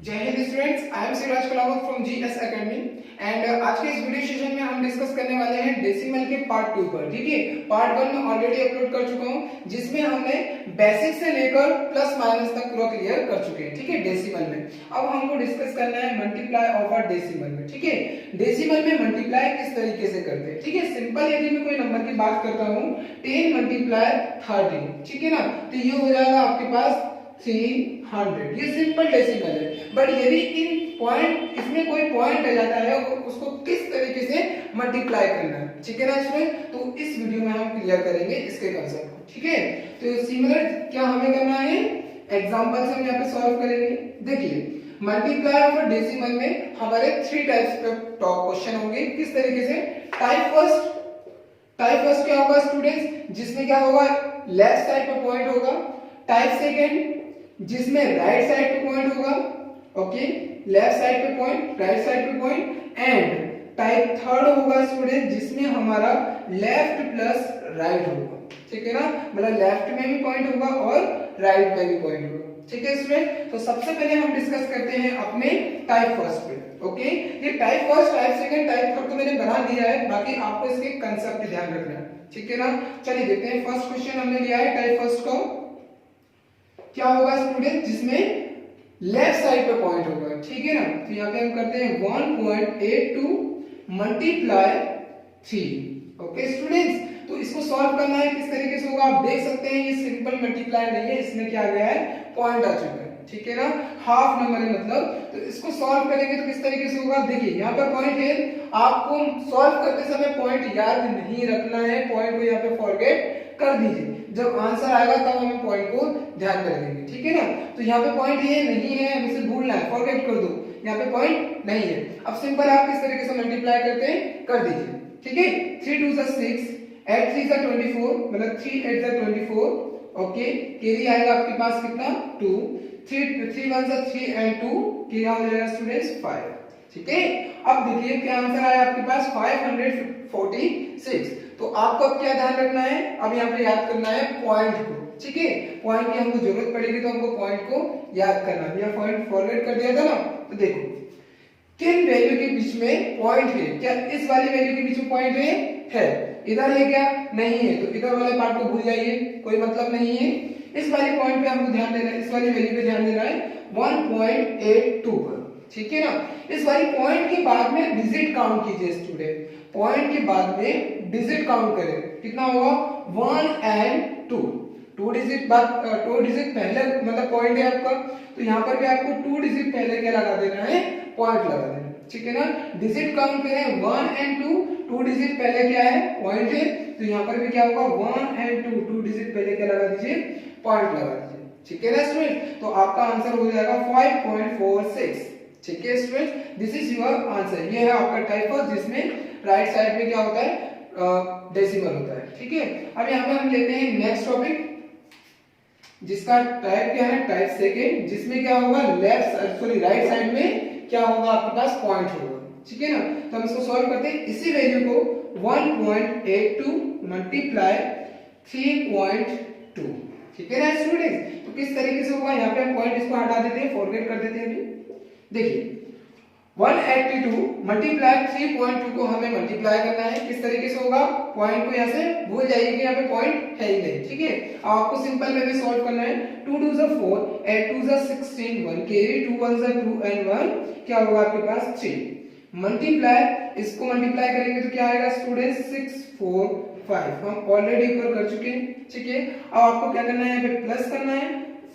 जय Hind students, I am Siraj Kalawat from GS academy and आज के इस वीडियो सेशन में हम डिस्कस करने वाले हैं डेसिमल के पार्ट 2 पर। ठीक है, पार्ट 1 में ऑलरेडी अपलोड कर चुका हूं जिसमें हमने बेसिक से लेकर प्लस माइनस तक पूरा क्लियर कर चुके हैं। ठीक है, डेसिमल में अब हमको डिस्कस करना है मल्टीप्लाई ऑफ अ डेसिमल में। ठीक है, डेसिमल में मल्टीप्लाई किस तरीके से करते हैं। ठीक है, सिंपल यदि मैं कोई नंबर की बात करता हूं 10 मल्टीप्लाई 30, ठीक है ना, तो ये हो जाएगा आपके पास 300। ये सिंपल डेसिमल है, बट यदि इन पॉइंट इसमें कोई पॉइंट आ जाता है और उसको किस तरीके से मल्टीप्लाई करना है, ठीक है ना स्टूडेंट, तो इस वीडियो में हम क्लियर करेंगे इसके कांसेप्ट को। ठीक है, तो सिमिलर क्या हमें करना है, एग्जांपल से हम यहाँ पे सॉल्व करेंगे। देखिए, मल्टीप्लाई ऑफ डेसिमल में हमारे 3 टाइप्स के टॉप क्वेश्चन होंगे। किस तरीके से, टाइप फर्स्ट क्या होगा स्टूडेंट्स, जिसमें क्या होगा, लेफ्ट साइड पे पॉइंट होगा। टाइप सेकंड जिसमें राइट साइड पे पॉइंट होगा, ओके, लेफ्ट साइड पे पॉइंट, राइट साइड पे पॉइंट। एंड टाइप थर्ड होगा स्टूडेंट जिसमें हमारा लेफ्ट प्लस राइट होगा। ठीक है ना, मतलब लेफ्ट में भी पॉइंट होगा और राइट में भी पॉइंट होगा। ठीक है स्टूडेंट, तो सबसे पहले हम डिस्कस करते हैं अपने टाइप फर्स्ट पे। ओके, ये type first, type second, type third तो मैंने बना दिया है, बाकी आपको इसके कांसेप्ट ध्यान रखना है। ठीक है ना, चलिए देखते हैं। फर्स्ट क्वेश्चन हमने लिया है टाइप फर्स्ट का, क्या होगा स्टूडेंट, जिसमें लेफ्ट साइड पे पॉइंट होगा। ठीक है ना, तो यहाँ पे हम करते हैं 1.82 मल्टीप्लाई 3। ओके स्टूडेंट्स, तो इसको सॉल्व करना है किस तरीके से होगा, आप देख सकते हैं ये सिंपल मल्टीप्लाई नहीं है, इसमें क्या आ गया है, पॉइंट आ चुका है। ठीक है ना, हाफ नंबर है मतलब, तो इसको सॉल्व करेंगे तो किस तरीके से होगा। देखिए यहाँ पर पॉइंट है, आपको सॉल्व करते समय पॉइंट याद नहीं रखना है, पॉइंट को यहाँ पे फॉरगेट कर दीजिए। जब आंसर आएगा तब हमें पॉइंट को ध्यान में रखेंगे। ठीक है ना, तो यहाँ पे पॉइंट ये नहीं है, हमें इसे भूलना है, फॉरगेट कर दो, यहाँ पे पॉइंट नहीं है। अब सिंपल आप किस तरीके से मल्टीप्लाई करते हैं, कर दीजिए। ठीक है, 3 2 6, 8 3 24, मतलब 3 8 24। ओके, कैरी आएगा आपके पास कितना, 2, 3 1 3 एंड 2, क्या हो जाएगा स्टूडेंट्स, 5। ठीक है, अब देखिए क्या आंसर आया आपके पास, 546। तो आपको अब क्या ध्यान रखना है, अब यहाँ पे याद करना है पॉइंट को। ठीक है, पॉइंट की हमको जरूरत पड़ेगी तो हमको पॉइंट को याद करना है। यहाँ पॉइंट फॉरवर्ड कर दिया था ना, तो देखो किन वैल्यू के बीच में पॉइंट है, क्या इस वाली वैल्यू के बीच में पॉइंट है, इधर है क्या, नहीं है, तो इधर वाले पार्ट को भूल जाइए, कोई मतलब नहीं है। इस वाले पॉइंट पे हमको ध्यान देना है, इस वाली वैल्यू पे ध्यान देना है 1.82 पर। ठीक है ना, इस वाली पॉइंट के बाद में डिजिट काउंट कीजिए स्टूडेंट, पॉइंट के बाद में डिजिट काउंट करें, कितना होगा, 1 एंड 2, 2 डिजिट बाद 2 डिजिट पहले मतलब पॉइंट है आपका, तो यहाँ पर भी आपको 2 डिजिट पहले क्या लगा देना है, पॉइंट लगा देना है। ठीक है ना, डिजिट काउंट करें 1 एंड 2, 2 डिजिट पहले क्या है, पॉइंट है, तो यहाँ पर भी क्या होगा, 1 एंड 2, 2 डिजिट पहले क्या लगा दीजिए, पॉइंट लगा दीजिए। ठीक है ना स्टूडेंट, तो आपका आंसर हो जाएगा 5.46। ठीक है student, this is your answer. ये है आपका टाइप फर्स्ट जिसमें राइट साइड में क्या होता है, डेसिमल होता है। ठीक है, अब यहाँ पे हम लेते हैं नेक्स्ट टॉपिक जिसका टाइप क्या है, टाइप सेकंड, जिसमें क्या होगा, राइट साइड में क्या होगा, आपके पास पॉइंट होगा। ठीक है ना, तो हम इसको सॉल्व करते हैं। इसी वैल्यू को 1.82 मल्टीप्लाई 3.2। ठीक है ना स्टूडेंट, तो किस तरीके से होगा, यहाँ पे हम पॉइंट इसको हटा देते हैं, फॉरगेट कर देते हैं। अभी देखिए 182 मल्टीप्लाई 3.2 को हमें मल्टीप्लाई करना है, किस तरीके से होगा, पॉइंट को यहाँ से भूल जाइए कि यहाँ पे पॉइंट है ही नहीं। ठीक है, आपको सिंपल वे में सॉल्व करना है, 2 2 4, 8 2 16, 1 कैरी, 2 1 2 एंड 1 क्या होगा आपके पास, 3। मल्टीप्लाई, इसको मल्टीप्लाई करेंगे तो क्या आएगा स्टूडेंट, 6 4 5, हम ऑलरेडी ऊपर कर चुके हैं। ठीक है, अब आपको क्या करना है, यहाँ पे प्लस करना है,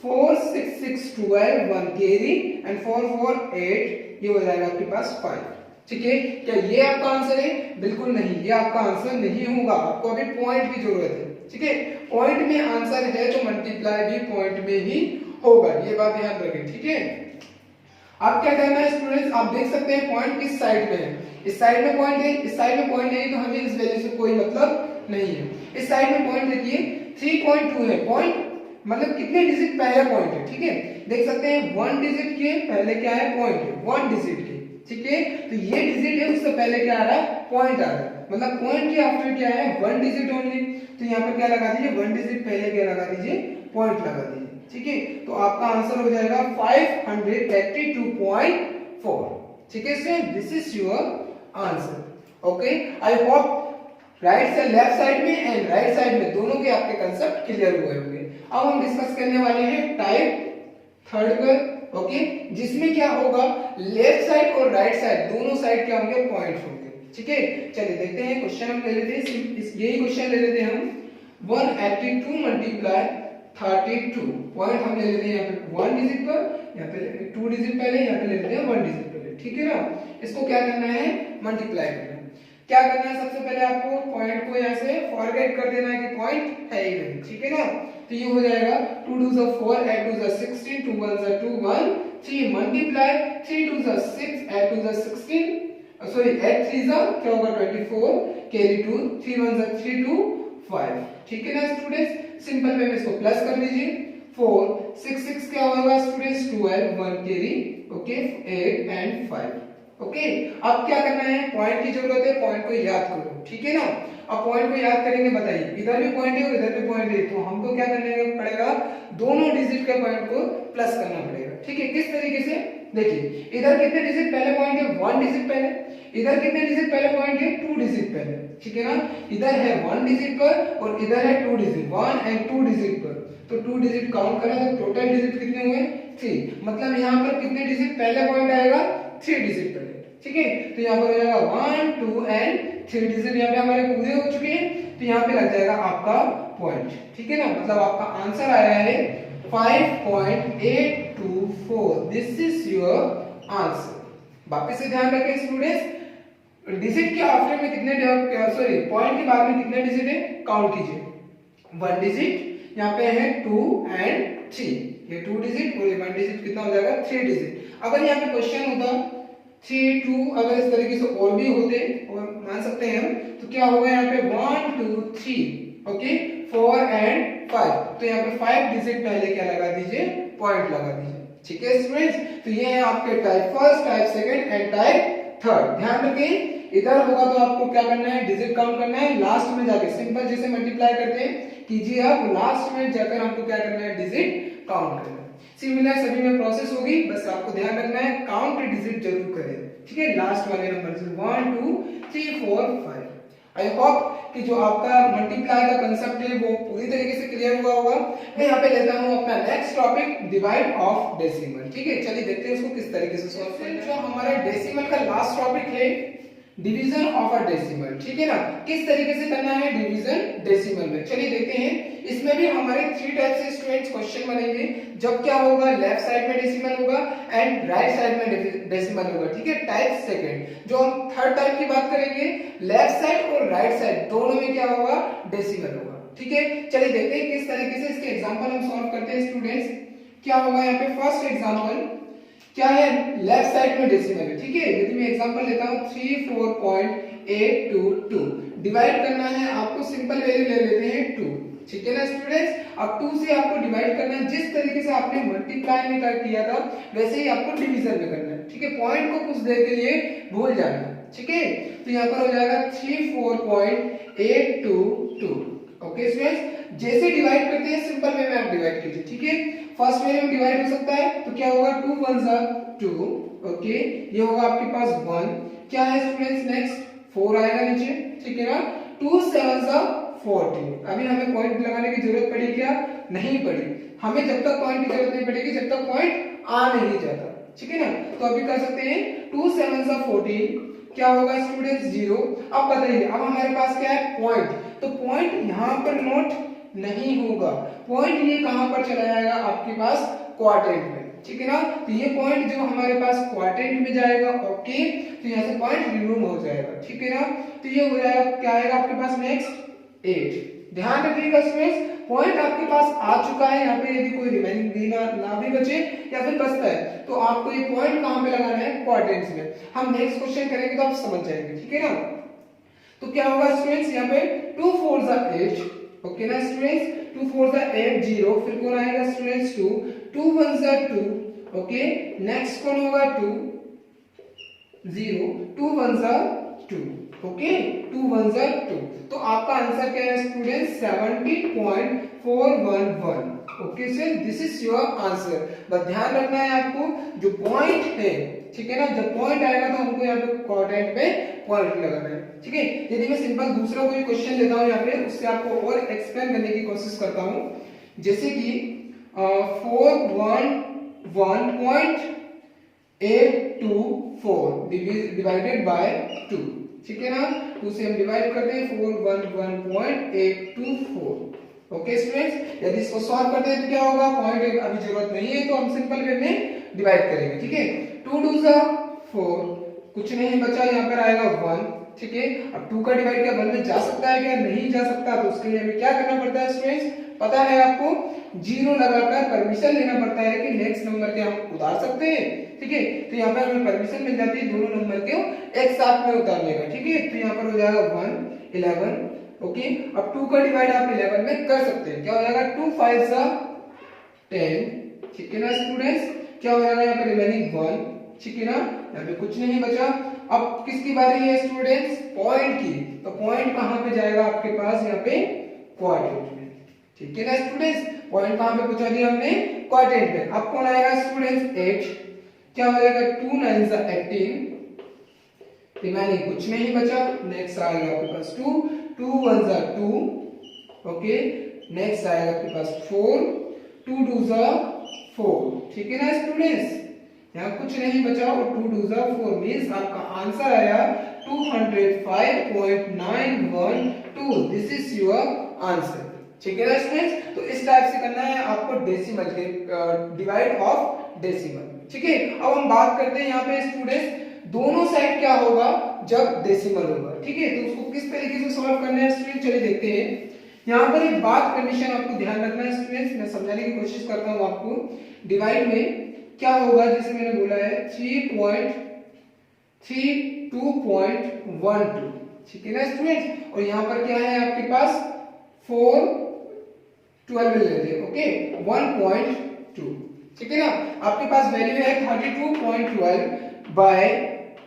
4 6 6 12, 1 कैरी एंड 4 4 8, ये हो जाएगा आपके पास 5। ठीक है, क्या ये आपका आंसर है, बिल्कुल नहीं, ये आपका आंसर नहीं होगा, आपको अभी पॉइंट की जरूरत है। ठीक है, पॉइंट में आंसर है तो मल्टीप्लाई भी पॉइंट में ही होगा, ये बात ध्यान रखें। ठीक है, अब क्या करना है स्टूडेंट्स, आप देख सकते हैं पॉइंट किस साइड में है, इस साइड में पॉइंट है, इस साइड में पॉइंट नहीं, तो हमें इस वैल्यू से कोई मतलब नहीं है। इस साइड में पॉइंट देखिए 3.2 है, पॉइंट मतलब कितने डिजिट पहले पॉइंट है। ठीक है, देख सकते हैं 1 डिजिट के पहले क्या है, पॉइंट है, 1 डिजिट के। ठीक है, तो ये डिजिट है, उससे पहले क्या आ रहा है, पॉइंट आ रहा है, मतलब पॉइंट के आफ्टर क्या है, 1 डिजिट ओनली, तो यहाँ पर क्या लगा दीजिए, 1 डिजिट पहले क्या लगा दीजिए, पॉइंट लगा दीजिए। ठीक है, तो आपका आंसर हो जाएगा 582.4। ठीक है student, this is your answer. Okay, I hope right से लेफ्ट साइड में एंड राइट साइड में दोनों के आपके कंसेप्ट क्लियर हुए होंगे। अब हम डिस्कस करने वाले हैं टाइप थर्ड का। ओके, जिसमें क्या होगा, लेफ्ट साइड और राइट साइड दोनों साइड क्या होंगे, पॉइंट होंगे। ठीक है, चलिए देखते हैं क्वेश्चन हम ले लेते हैं, यही क्वेश्चन ले लेते हैं हम। 182 मल्टीप्लाई 32 पॉइंट हम ले लेते हैं यहाँ पे 1 डिजिट पर, यहाँ पे 2 डिजिट पहले, यहाँ पे ले लेते हैं 1 डिजिट पहले। ठीक है ना, इसको क्या करना है, मल्टीप्लाई करना है। क्या करना है, सबसे पहले आपको पॉइंट को यहाँ से फॉरगेट कर देना है कि पॉइंट है ही नहीं। ठीक है ना, तो ये हो जाएगा 2 2 4 8 2 16 2 1 2 1 3 मल्टीप्लाई 3 2 6 8 2 16 सॉरी 8 3 क्या होगा 24 कैरी 2 3 1 3 2 5। ठीक है ना स्टूडेंट्स, सिंपल वे में इसको प्लस कर लीजिए। 4 6 6 क्या होगा students 12 1 carry, okay 8 and 5। Okay, अब क्या करना है, पॉइंट की जरूरत है, पॉइंट को याद करो। ठीक है ना, अब पॉइंट को याद करेंगे, बताइए इधर भी पॉइंट है और इधर भी पॉइंट है, तो हमको क्या करना पड़ेगा, दोनों डिजिट के पॉइंट को प्लस करना पड़ेगा। ठीक है, किस तरीके से, देखिए इधर कितने डिजिट पहले पॉइंट है, 1 डिजिट पहले, इधर कितने डिजिट पहले पॉइंट है, 2 डिजिट पहले। ठीक है ना, इधर है 1 डिजिट पर और इधर है 2 डिजिट, 1 एंड 2 डिजिट पर, तो 2 डिजिट काउंट करा तो टोटल डिजिट कितने हुए, 3। मतलब यहाँ पर कितने डिजिट पहले पॉइंट आएगा, 3 डिजिट पहले। ठीक है, तो यहाँ पर हो जाएगा 1 2 एंड 3 डिजिट यहाँ पे हमारे पूरे हो चुके हैं, तो यहाँ पे लग जाएगा आपका पॉइंट। ठीक है ना, मतलब आपका आंसर आया है 5.824। This is your answer. वापस से ध्यान रखें स्टूडेंट्स, डिजिट के आफ्टर में कितने सॉरी पॉइंट के बाद में कितने डिजिट है, काउंट कीजिए। 1 डिजिट, यहाँ पे है 2 एंड 3, ये 2 डिजिट और ये 1 डिजिट कितना हो जाएगा, 3 डिजिट। अगर यहाँ पे क्वेश्चन होता 3 2 अगर इस तरीके से और भी होते और मान सकते हैं हम, तो क्या होगा यहाँ पे 1 2 3 ओके 4 एंड 5, तो यहाँ पे 5 डिजिट पहले क्या लगा दीजिए, पॉइंट लगा दीजिए। ठीक है स्टूडेंट्स, तो ये है आपके type first, type second and type third. ध्यान रखिए, इधर होगा तो आपको क्या करना है, डिजिट काउंट करना है, लास्ट में जाके सिंपल जैसे मल्टीप्लाई करते हैं कीजिए आप, लास्ट में जाकर हमको क्या करना है, डिजिट काउंट करना है। सिमिलर सभी में प्रोसेस होगी, बस आपको ध्यान रखना है काउंट डिजिट जरूर करें। ठीक है, लास्ट वाले नंबर से 1 2 3 4 5। आई होप कि जो आपका मल्टीप्लाई का कांसेप्ट है वो पूरी तरीके से क्लियर हुआ होगा। मैं यहाँ पे लेता हूँ अपना next topic, divide of decimal. ठीक है, चलिए देखते हैं उसको किस तरीके से सॉल्व करना है। जो हमारा डेसिमल का लास्ट टॉपिक है, डिवीजन ऑफ अ डेसिमल। ठीक है ना, किस तरीके से करना है डिवीजन डेसिमल में, चलिए देखते हैं। इसमें भी हमारे 3 टाइप से स्टूडेंट्स क्वेश्चन बनेंगे। जब क्या होगा, लेफ्ट साइड में डेसिमल होगा एंड राइट साइड में डेसिमल होगा। ठीक है, टाइप सेकंड। जो हम थर्ड टाइप की बात करेंगे, लेफ्ट साइड और राइट साइड दोनों में क्या होगा, डेसिमल होगा। ठीक है, चलिए देखते हैं किस तरीके से इसके एग्जांपल हम सॉल्व करते हैं स्टूडेंट्स। क्या होगा यहाँ पे, फर्स्ट एग्जांपल क्या है, लेफ्ट साइड में डेसिमल है। ठीक है, यदि मैं एग्जांपल लेता हूं 34.822, डिवाइड करना है आपको, सिंपल वैल्यू ले लेते हैं 2। ठीक है ना स्टूडेंट्स, अब 2 से आपको डिवाइड करना है, जिस तरीके से आपने मल्टीप्लाई में किया था वैसे ही आपको डिवीजन में करना है। ठीक है, पॉइंट को कुछ देर के लिए भूल जाना। ठीक है, तो यहाँ पर हो जाएगा 34.822। ओके स्टूडेंट्स, जैसे डिवाइड करते हैं सिंपल वे में आप डिवाइड कीजिए। ठीक है, फर्स्ट वे में डिवाइड हो सकता है, तो क्या होगा 2 1 2, ओके ये होगा आपके पास 1। क्या है स्टूडेंट्स, नेक्स्ट 4 आएगा नीचे। ठीक है ना, 2 7 14। अभी हमें पॉइंट लगाने की जरूरत पड़ी क्या, नहीं पड़ी। हमें जब तक पॉइंट की जरूरत नहीं पड़ेगी जब तक पॉइंट आ नहीं जाता। ठीक है ना, तो अभी कर सकते हैं 2 7 14, क्या होगा स्टूडेंट्स 0। अब बताइए, अब हमारे पास क्या है, पॉइंट, तो पॉइंट यहाँ पर नोट नहीं होगा, पॉइंट ये कहां पर चला जाएगा, आपके पास क्वाड्रेंट में। ठीक है ना, तो ये पॉइंट जो हमारे पास क्वाड्रेंट में जाएगा, ओके तो यहाँ से पॉइंट रिमूव हो जाएगा। ठीक है ना, तो ये हो जाएगा, क्या आएगा आपके पास नेक्स्ट 8। ध्यान रखिएगा स्टूडेंट्स, पॉइंट आपके पास आ चुका है, यहाँ पे यदि कोई रिमेनिंग भी ना भी बचे या फिर बचता है तो आपको ये पॉइंट कहां पे लगाना है, क्वाड्रेंट्स में। हम नेक्स्ट क्वेश्चन करेंगे तो आप समझ जाएंगे। ठीक है ना, तो क्या होगा स्टूडेंट्स, यहाँ पे 2 4 8, ओके ना स्टूडेंट्स, 2 4 8 0, फिर कौन आएगा स्टूडेंट्स 2 2 1 2, ओके नेक्स्ट कौन होगा 2 0 2 1 2, ओके, 2 1 2। तो आपका आंसर क्या है student? 70.411। Okay sir, this is your answer. बस ध्यान रखना है आपको जो पॉइंट है, ठीक है ना, जब पॉइंट आएगा तो हमको यहाँ पे क्वाड्रेंट में पॉइंट लगाना है, ठीक है। यदि मैं सिंपल दूसरा कोई क्वेश्चन लेता हूँ यहाँ पे, उससे आपको और एक्सप्लेन करने की कोशिश करता हूँ। जैसे कि 411.824 डिवाइडेड बाय 2, ठीक है ना। 2 से हम डिवाइड करते हैं 411.824। ओके स्टूडेंट्स, यदि इसको सॉल्व करते हैं तो क्या होगा? पॉइंट अभी जरूरत नहीं है तो हम सिंपल वे में डिवाइड करेंगे, ठीक है। 2 2 4, कुछ नहीं बचा, यहाँ पर आएगा 1, ठीक है। अब 2 का डिवाइड क्या 1 में जा सकता है क्या? नहीं जा सकता, तो उसके लिए हमें क्या करना पड़ता है स्टूडेंट्स? पता है आपको, 0 लगाकर परमिशन लेना पड़ता है कि नेक्स्ट नंबर के हम उतार सकते हैं, ठीक है। तो यहाँ पर हमें परमिशन मिल जाती है दोनों नंबर के एक साथ में उतारने का, ठीक है। तो यहाँ पर हो जाएगा 1 11। ओके, अब 2 का डिवाइड आप 11 में कर सकते हैं, क्या हो जाएगा? 2 5 10, ठीक है ना स्टूडेंट्स। क्या हो जाएगा यहाँ पे? रिमेनिंग 1, ठीक है ना। यहाँ पे कुछ नहीं बचा। अब किसकी बारी है स्टूडेंट्स? पॉइंट की। तो पॉइंट कहाँ पे जाएगा आपके पास? यहाँ पे क्वाड्रेंट में, ठीक है ना स्टूडेंट्स। पॉइंट कहाँ पे पहुंचा दिया हमने? क्वाड्रेंट में। अब कौन आएगा स्टूडेंट्स? 8। क्या हो जाएगा? 2 9 18, रिमेनिंग कुछ नहीं बचा। नेक्स्ट आएगा आपके पास 2 2 1 2, ओके। नेक्स्ट आएगा आपके पास 4 2 2 4, ठीक है ना स्टूडेंट्स। यहाँ कुछ नहीं बचा और 2 2 4 मींस आपका आंसर आया 205.912। दिस इज योर आंसर, ठीक है ना स्टूडेंट्स। तो इस टाइप से करना है आपको डेसिमल के डिवाइड ऑफ डेसिमल, ठीक है। अब हम बात करते हैं यहाँ पे स्टूडेंट्स दोनों साइड क्या होगा जब डेसिमल होगा, ठीक है। तो उसको किस तरीके से सॉल्व करना है स्टूडेंट, चलिए देखते हैं। यहाँ पर एक बात कंडीशन आपको ध्यान रखना है स्टूडेंट्स, मैं समझाने की कोशिश करता हूँ आपको। डिवाइड में क्या होगा, जैसे मैंने बोला है 3.32.12, ठीक है ना स्टूडेंट्स। और यहाँ पर क्या है आपके पास 4 12 ले लेते हैं, ओके 1.2, ठीक है ना। आपके पास वैल्यू है 32.12 बाय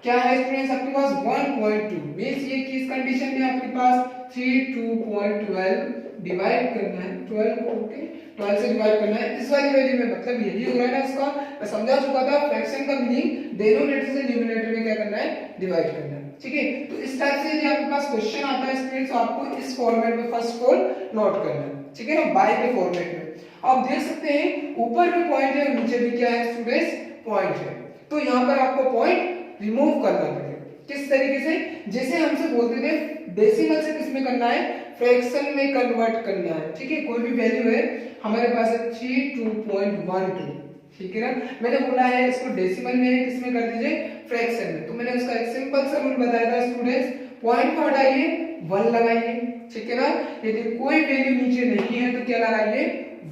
क्या है स्टूडेंट्स आपके पास 1.2 मींस ये किस कंडीशन में आपके पास 32.12 डिवाइड करना है 12 को, ओके 12 से डिवाइड करना है इस वाली वैल्यू में, मतलब यही हो रहा है ना इसका। मैं समझा चुका था फ्रैक्शन का मीनिंग डिनोमिनेटर से न्यूमरेटर में क्या करना है? डिवाइड करना है, ठीक है। तो इस टाइप से यदि आपके पास क्वेश्चन आता है स्टूडेंट्स, आपको इस फॉर्मेट में फर्स्ट ऑफ ऑल नोट करना है, ठीक है ना, बाय के फॉर्मेट में। आप देख सकते हैं ऊपर भी पॉइंट है और नीचे भी क्या है स्टूडेंट्स? पॉइंट है। तो यहाँ पर आपको पॉइंट रिमूव करना पड़ेगा। किस तरीके से? जैसे हमसे बोलते थे डेसिमल से किसमें करना है? फ्रैक्शन में कन्वर्ट करना है, ठीक है। कोई भी वैल्यू है हमारे पास है 32.12, ठीक है ना। मैंने बोला है इसको डेसिमल में है, किसमें कर दीजिए? फ्रैक्शन में। तो मैंने उसका एक सिंपल सा रूल बताया था स्टूडेंट्स, पॉइंट को हटाइए 1 लगाइए, ठीक है ना। यदि कोई वैल्यू नीचे नहीं है तो क्या लगाइए?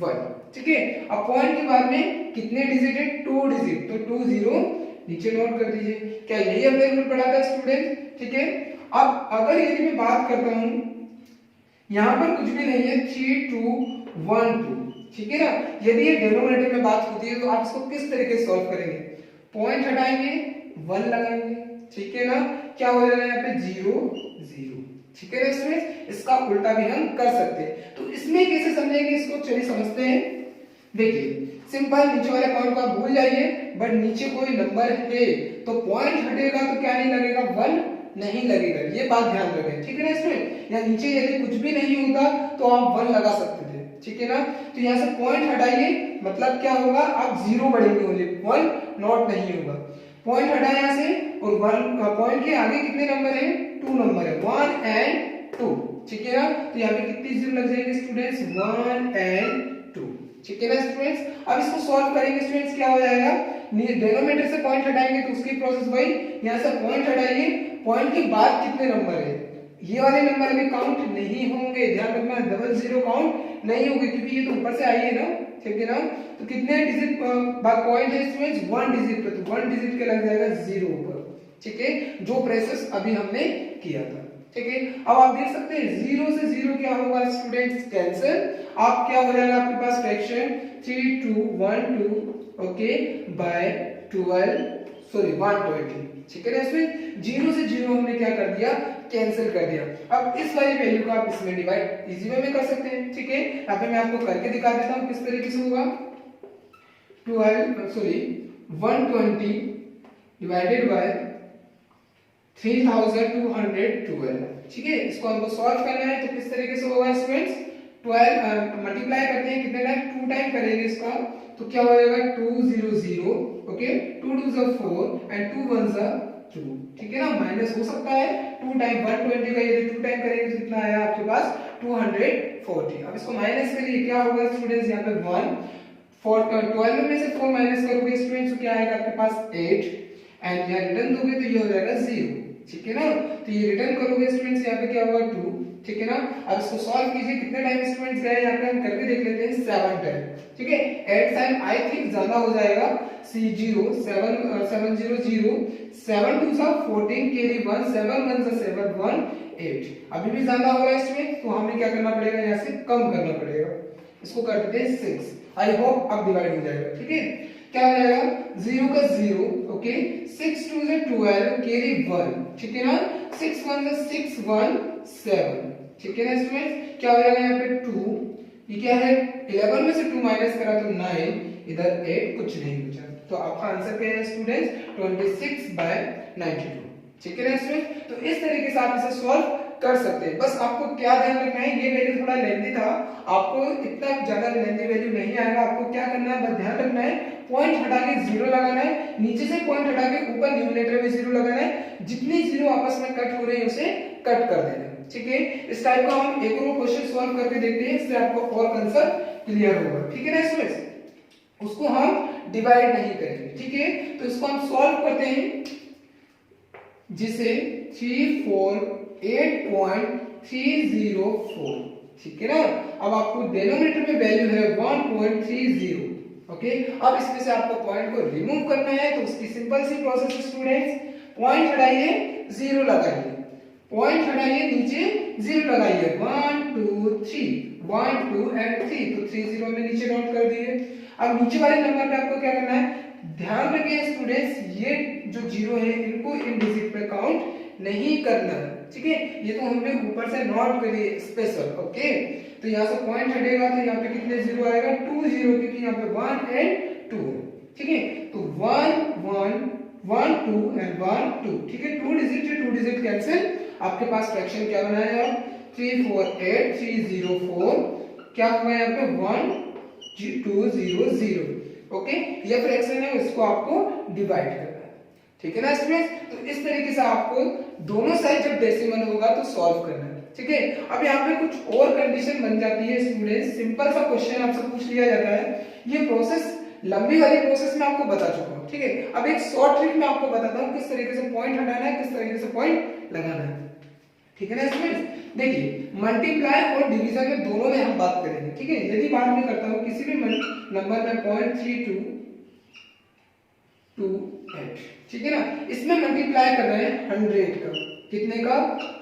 1, ठीक है। अब पॉइंट के बाद में कितने डिजिट है? 2 डिजिट, तो 2 0 नीचे नोट कर दीजिए। क्या यही हमने रूल पढ़ा था स्टूडेंट, ठीक है। अब अगर यदि मैं बात करता हूं यहां पर कुछ भी नहीं है 3212, ठीक है ना। यदि ये डिनोमिनेटर में बात होती है तो आप इसको किस तरीके से सॉल्व करेंगे? पॉइंट हटाएंगे 1 लगाएंगे, ठीक है ना। क्या हो जाएगा यहाँ पे 0 0, ठीक है ना स्टूडेंट। इसका उल्टा भी हम कर सकते हैं। तो इसमें कैसे समझेंगे इसको, चलिए समझते हैं। देखिए सिंपल, नीचे वाले पॉइंट को आप भूल जाइए, बट नीचे कोई नंबर है तो पॉइंट हटेगा तो क्या नहीं लगेगा? 1 नहीं लगेगा, ये बात ध्यान रखें, ठीक है ना स्टूडेंट। या नीचे यदि कुछ भी नहीं होता तो आप 1 लगा सकते थे, ठीक है ना। तो यहाँ से पॉइंट हटाइए, मतलब क्या होगा? आप 0 बढ़ेंगे, ओनली 1 नॉट नहीं होगा। पॉइंट हटाए यहाँ से और 1 पॉइंट के आगे कितने नंबर है? 2 नंबर है, 1 and 2, ठीक है ना। तो यहाँ पे कितनी 0 लग जाएंगे स्टूडेंट्स? 1 and 2, ठीक है ना स्टूडेंट्स। अब इसको सॉल्व करेंगे स्टूडेंट्स, क्या हो जाएगा? डिनोमिनेटर से पॉइंट हटाएंगे तो उसकी प्रोसेस वही, यहाँ से पॉइंट हटाइए, पॉइंट के बाद कितने नंबर है? ये वाले नंबर अभी काउंट नहीं होंगे, ध्यान रखना, 00 काउंट नहीं होंगे क्योंकि ये तो ऊपर से आई है ना, ठीक है ना। तो कितने डिजिट बाद पॉइंट है स्टूडेंट्स? 1 डिजिट पे, तो 1 डिजिट के लग जाएगा 0 ऊपर, ठीक है, जो प्रोसेस अभी हमने किया था, ठीक है। अब आप देख सकते हैं 0 से 0 क्या होगा स्टूडेंट्स? कैंसिल। आप क्या हो जाएगा आपके पास? फ्रैक्शन 3212, ओके, बाय 120, ठीक है ना। इसमें 0 से 0 हमने क्या कर दिया? कैंसिल कर दिया। अब इस वाली वैल्यू को आप इसमें डिवाइड इजी वे में कर सकते हैं, ठीक है। यहाँ पे मैं आपको करके दिखा देता हूँ किस तरीके से होगा। 120 डिवाइडेड बाय 3212, ठीक है। इसको हमको सॉल्व करना है तो किस तरीके से होगा स्टूडेंट्स, 12 मल्टीप्लाई करते हैं कितने टाइम, 2 टाइम करेंगे इसका, तो क्या हो जाएगा 200, ओके, 2 2 4 एंड 2 1 2, ठीक है ना। माइनस हो सकता है 2 टाइम 120 का, यदि 2 टाइम करेंगे तो कितना आया आपके पास 240। अब इसको माइनस करिए, क्या होगा स्टूडेंट्स, यहाँ पे 1 12 में से 4 माइनस करोगे स्टूडेंट्स तो क्या आएगा आपके पास 8 एंड यहाँ रिटर्न दोगे तो ये हो जाएगा 0, ठीक है ना। तो ये रिटर्न करोगे स्टूडेंट्स, यहाँ पे क्या होगा 2, ठीक है ना। अब इसको सॉल्व कीजिए, कितने टाइम स्टूडेंट्स गए यहाँ पे हम करके देख लेते हैं 7 टाइम, ठीक है। 8 टाइम आई थिंक ज्यादा हो जाएगा, C0 700 7 2 14 कैरी 1 7 1 7 1 8, अभी भी ज्यादा हो रहा है इसमें, तो हमें क्या करना पड़ेगा, यहाँ से कम करना पड़ेगा। इसको कर देते हैं 6, आई होप अब डिवाइड हो जाएगा, ठीक है। क्या हो जाएगा 0 का 0, ओके, 6 2 से 12 कैरी 1, ठीक है ना, 6 1 से 6 1 7, ठीक है ना स्टूडेंट्स। क्या हो जाएगा यहाँ पे 2, ये क्या है 11 में से 2 माइनस करा तो 9, इधर 8 कुछ नहीं बचा, तो आपका आंसर क्या है स्टूडेंट्स 26/92, ठीक है ना स्टूडेंट्स। तो इस तरीके से आप इसे सॉल्व कर सकते हैं। बस आपको क्या ध्यान रखना है, ये वैल्यू थोड़ा लेंथी था, आपको इतना ज्यादा लेंथी वैल्यू नहीं आएगा। आपको क्या करना है, बस ध्यान रखना है, पॉइंट हटा के 0 लगाना है, नीचे से पॉइंट हटा के ऊपर न्यूमरेटर में 0 लगाना है, जितनी 0 आपस में कट हो रही है उसे कट कर देना है, ठीक है। इस टाइप का हम एक और क्वेश्चन सॉल्व करके देखते हैं, इससे आपको और कंसेप्ट क्लियर होगा, ठीक है ना स्टूडेंट्स। उसको हम डिवाइड नहीं करेंगे, ठीक है। तो इसको हम सॉल्व करते हैं, जिसे 348.304, ठीक है ना। अब आपको डिनोमिनेटर में वैल्यू है 1.30, ओके। अब इसमें से आपको पॉइंट को रिमूव करना है, तो उसकी सिंपल सी प्रोसेस स्टूडेंट्स, पॉइंट हटाइए 0 लगाइए, पॉइंट हटाइए नीचे 0 लगाइए, 1 2 3 1 2 एंड 3, तो 30 में नीचे नोट कर दिए। अब नीचे वाले नंबर पे आपको क्या करना है, ध्यान रखिए स्टूडेंट्स, ये जो 0 है इनको इन डिजिट पे काउंट नहीं करना है, ठीक है। ये तो हमने ऊपर से नोट करिए स्पेशल, ओके। तो यहाँ से पॉइंट हटेगा तो यहाँ पे कितने 0 आएगा 2 0, क्योंकि यहाँ पे 1 एंड 2, ठीक है। तो 1 1 1 2 एंड 1 2, ठीक है। 2 डिजिट से 2 डिजिट कैंसिल, आपके पास फ्रैक्शन क्या बनाया है 348,304, क्या होगा यहाँ पे 1200, ओके। ये फ्रैक्शन है, इसको आपको डिवाइड करना है, ठीक है ना स्टूडेंट्स। तो इस तरीके से आपको दोनों साइड जब डेसिमल होगा तो सॉल्व करना है, ठीक है। अब यहाँ पे कुछ और कंडीशन बन जाती है स्टूडेंट्स, सिंपल सा क्वेश्चन आपसे पूछ लिया जाता है, ये प्रोसेस लंबी वाली प्रोसेस में आपको बता चुका हूँ, ठीक है। अब एक शॉर्ट ट्रिक में आपको बताता हूँ किस तरीके से पॉइंट हटाना है, किस तरीके से पॉइंट लगाना है, ठीक है ना स्टूडेंट्स। देखिए मल्टीप्लाई और डिवीजन में दोनों में हम बात करेंगे, ठीक है। यदि बात मैं करता हूँ किसी भी नंबर में 0.3228, ठीक है ना, इसमें मल्टीप्लाई कर रहे हैं 100 का, कितने का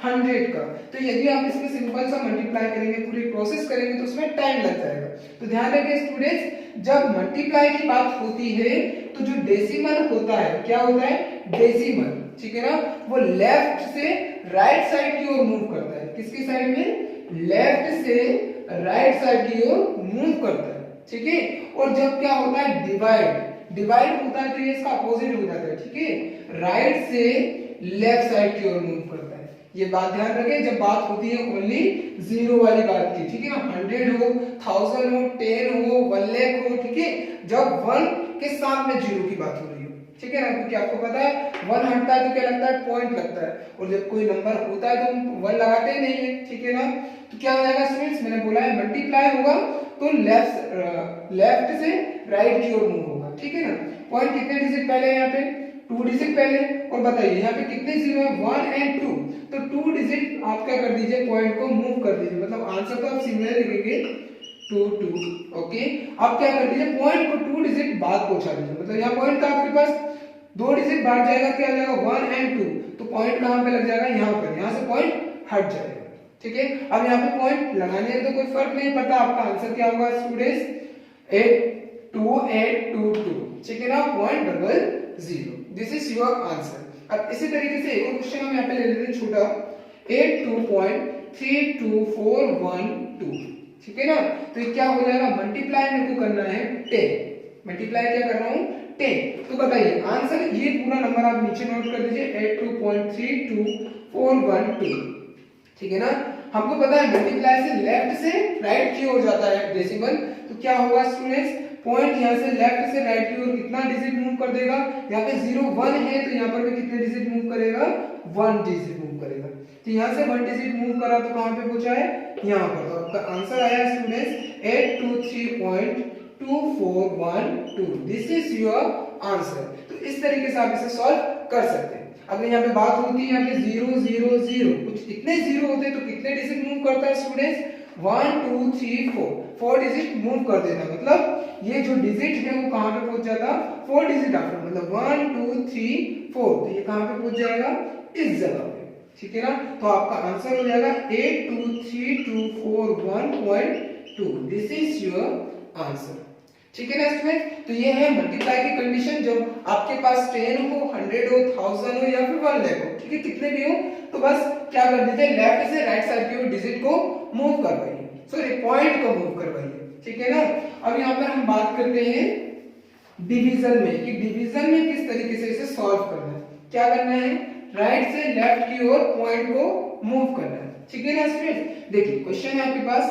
100 का। तो यदि आप इसमें सिंपल सा मल्टीप्लाई करेंगे, पूरी प्रोसेस करेंगे तो उसमें टाइम लग जाएगा। तो ध्यान रखिए स्टूडेंट्स, जब मल्टीप्लाई की बात होती है तो जो डेसिमल होता है, क्या होता है डेसिमल, ठीक है ना, वो लेफ्ट से राइट साइड की ओर मूव करता है। किसकी साइड में, लेफ्ट से राइट साइड की ओर मूव करता है, ठीक है। और जब क्या होता है डिवाइड होता है तो ये इसका अपोजिट हो जाता है, ठीक है, राइट से लेफ्ट साइड की ओर मूव करता है। ये बात ध्यान रखें जब बात होती है ओनली 0 वाली बात की, ठीक है ना, 100 हो 1000 हो 10 हो 1 लाख हो, ठीक है, जब 1 के साथ में 0 की बात हो रही हो, ठीक है ना, क्योंकि आपको पता है 1 हटता है तो क्या लगता है पॉइंट लगता है, और जब कोई नंबर होता है तो हम 1 लगाते ही नहीं है, ठीक है ना। तो क्या हो जाएगा स्टूडेंट्स, मैंने बोला है मल्टीप्लाई होगा तो लेफ्ट से राइट की ओर मूव होगा, ठीक है ना। पॉइंट कितने डिजिट पहले है यहाँ पे 2 डिजिट पहले, और बताइए यहाँ पे कितने 0 है 1 एंड 2, तो 2 डिजिट आप क्या कर दीजिए पॉइंट को मूव कर दीजिए, मतलब आंसर तो आप सिमिलर लिखेंगे 2 2, ओके। आप क्या कर दीजिए पॉइंट को 2 डिजिट बाद पहुंचा दीजिए, मतलब यहाँ पॉइंट का आपके पास 2 डिजिट बाद जाएगा, क्या आ जाएगा 1 एंड 2, तो पॉइंट कहां पे लग जाएगा यहाँ पर, यहाँ से पॉइंट हट जाएगा, ठीक है। अब यहाँ पे पॉइंट लगाने से तो कोई फर्क नहीं पड़ता, आपका आंसर क्या होगा स्टूडेंट्स 82822, ठीक है ना, 0.00, दिस इज योर आंसर। अब इसी तरीके से एक और क्वेश्चन हम यहाँ पे ले लेते हैं छोटा, 82.32412। ठीक है ना, तो ये क्या हो जाएगा, मल्टीप्लाई मेरे को करना है 10, मल्टीप्लाई क्या कर रहा हूँ 10। तो बताइए आंसर, ये पूरा नंबर आप नीचे नोट कर दीजिए 82.32412। ठीक है ना, हमको पता है मल्टीप्लाई से लेफ्ट से राइट की ओर जाता है डेसिमल, तो क्या होगा स्टूडेंट्स, पॉइंट यहाँ से लेफ्ट से राइट की ओर कितना डिजिट मूव कर देगा, यहाँ पे 0 1 है तो यहाँ पर भी कितने डिजिट मूव करेगा, 1 डिजिट मूव करेगा। तो यहाँ से 1 डिजिट मूव करा तो कहाँ पे पहुंचा है, यहाँ पर। तो आपका आंसर आया students 823.2412। This is your answer. तो इस तरीके से आप इसे सॉल्व कर सकते हैं। अगर यहाँ पे बात होती है यहाँ पे 0 0 0, कुछ इतने जीरो होते हैं तो कितने डिजिट मूव करता है स्टूडेंट्स, 1 2 3 4 डिजिट मूव कर देता, मतलब ये जो डिजिट है वो कहां पे पहुंच जाता, 4 डिजिट आफ्टर, मतलब 1 2 3 4, तो ये कहां पे पहुंच जाएगा, इस जगह पे। ठीक है ना, तो आपका आंसर हो जाएगा 823241.2। This is your answer. ठीक है ना स्टूडेंट, तो ये है मल्टीप्लाई की कंडीशन जब आपके पास 10 हो, 100 हो, 1000 हो या फिर 1 लाख हो। ठीक है, कितने भी हो तो बस क्या कर देते हैं, लेफ्ट से राइट साइड की ओर डिजिट को मूव करवाइए, सॉरी पॉइंट को मूव करवाइए। ठीक है ना, अब यहाँ पर हम बात करते हैं डिवीजन में, कि डिवीजन में किस तरीके से इसे सॉल्व करना है। क्या करना है, राइट से लेफ्ट की ओर पॉइंट को मूव करना है। ठीक है ना स्टूडेंट, देखिए क्वेश्चन है आपके पास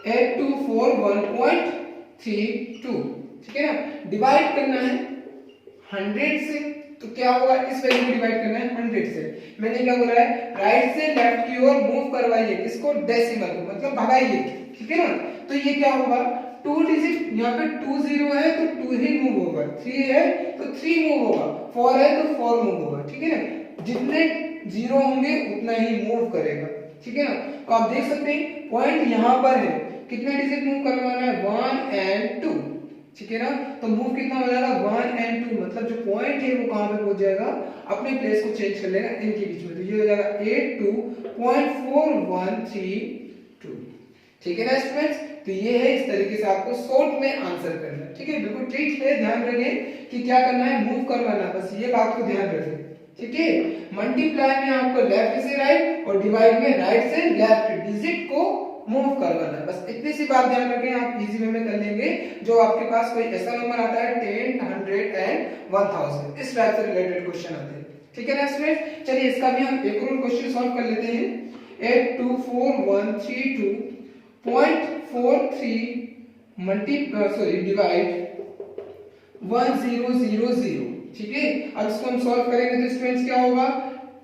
8241.32। ठीक है ना, डिवाइड करना है 100 से, तो क्या होगा, इस वैल्यू को डिवाइड करना है 100 से। मैंने क्या बोला है, राइट से लेफ्ट की ओर मूव करवाइए, किसको, डेसिमल को, मतलब भगाइए। ठीक है ना, तो ये क्या होगा, 2 डिजिट, यहाँ पे 2 0 है तो 2 ही मूव होगा, 3 है तो 3 मूव होगा, 4 है तो 4 मूव होगा। ठीक है ना, जितने जीरो होंगे उतना ही मूव करेगा। ठीक है ना, तो आप देख सकते हैं पॉइंट यहाँ पर है, कितने डिजिट मूव करवाना है, 1 और 2। ठीक है ना, तो मूव कितना हो जाएगा, 1 और 2, मतलब जो पॉइंट है वो कहां पे पहुंच जाएगा, अपने प्लेस को चेंज कर लेगा इनके बीच में, तो ये हो जाएगा 82.4132। ठीक है ना स्टूडेंट्स, तो ये है, इस तरीके से आपको शॉर्ट में आंसर करना है। ठीक है, बिल्कुल ट्रिक है, ध्यान रखें कि क्या करना है, मूव करवाना, बस ये बात को ध्यान रखें। ठीक है, मल्टीप्लाई में आपको लेफ्ट से राइट और डिवाइड में राइट से लेफ्ट डिजिट को मूव करवाना है, बस इतनी सी बात ध्यान रखें, आप इजी वे में कर लेंगे। जो आपके पास कोई ऐसा नंबर आता है 10 100 एंड 1000, इस टाइप से रिलेटेड क्वेश्चन आते हैं। ठीक है ना स्टूडेंट, चलिए इसका भी हम एक और क्वेश्चन सॉल्व कर लेते हैं। 824132.43 डिवाइड 1000। ठीक है, अब इसको हम सॉल्व करेंगे तो स्टूडेंट्स क्या होगा,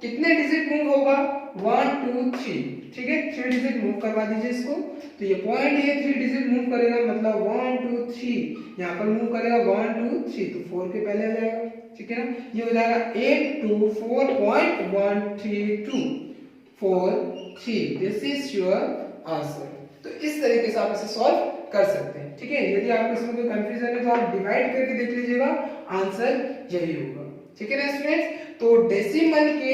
कितने डिजिट मूव होगा, 1 2 3। ठीक है, 3 डिजिट मूव करवा दीजिए इसको, तो ये पॉइंट है 3 डिजिट मूव करेगा, मतलब 1 2 3, यहाँ पर मूव करेगा 1 2 3, तो 4 के पहले आ जाएगा। ठीक है ना, ये हो जाएगा 824.13243। This is your answer. तो इस तरीके से आप इसे सॉल्व कर सकते हैं। ठीक है, यदि आपको इसमें कोई कंफ्यूजन है तो आप डिवाइड करके देख लीजिएगा, आंसर यही होगा। ठीक है ना स्टूडेंट्स, तो डेसिमल के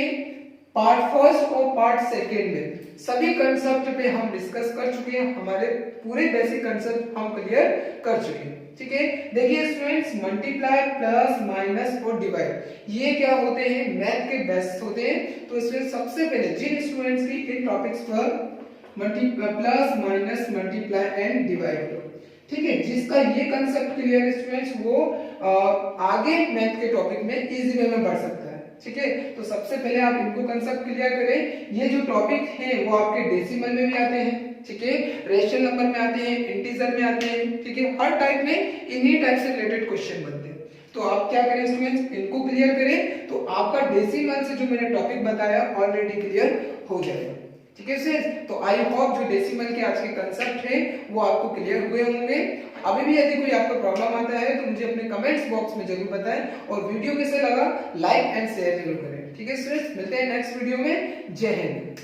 पार्ट फर्स्ट और पार्ट सेकेंड में सभी कंसेप्ट पे हम डिस्कस कर चुके हैं, हमारे पूरे बेसिक कंसेप्ट हम क्लियर कर चुके हैं। ठीक है, देखिए स्टूडेंट्स, मल्टीप्लाई, प्लस, माइनस और डिवाइड, ये क्या होते हैं, मैथ के बेसिक्स होते हैं। तो इसमें सबसे पहले जिन स्टूडेंट्स की इन टॉपिक्स पर plus minus multiply and divide, ठीक है, जिसका ये कंसेप्ट क्लियर है स्टूडेंट्स, वो आगे मैथ के टॉपिक में इजी वे में बढ़ सकता है। ठीक है, तो सबसे पहले आप इनको कंसेप्ट क्लियर करें। ये जो टॉपिक है वो आपके डेसिमल में भी आते हैं, ठीक है, रेशनल नंबर में आते हैं, इंटीजर में आते हैं। ठीक है, हर टाइप में इन्हीं टाइप से रिलेटेड क्वेश्चन बनते हैं। तो आप क्या करें स्टूडेंट्स, इनको क्लियर करें तो आपका डेसिमल से जो मैंने टॉपिक बताया ऑलरेडी क्लियर हो जाएगा। ठीक है फ्रेंड्स, तो आई होप जो डेसिमल के आज के कंसेप्ट है वो आपको क्लियर हुए होंगे। अभी भी यदि कोई आपको प्रॉब्लम आता है तो मुझे अपने कमेंट्स बॉक्स में जरूर बताएं, और वीडियो कैसे लगा लाइक एंड शेयर जरूर करें। ठीक है फ्रेंड्स, मिलते हैं नेक्स्ट वीडियो में। जय हिंद।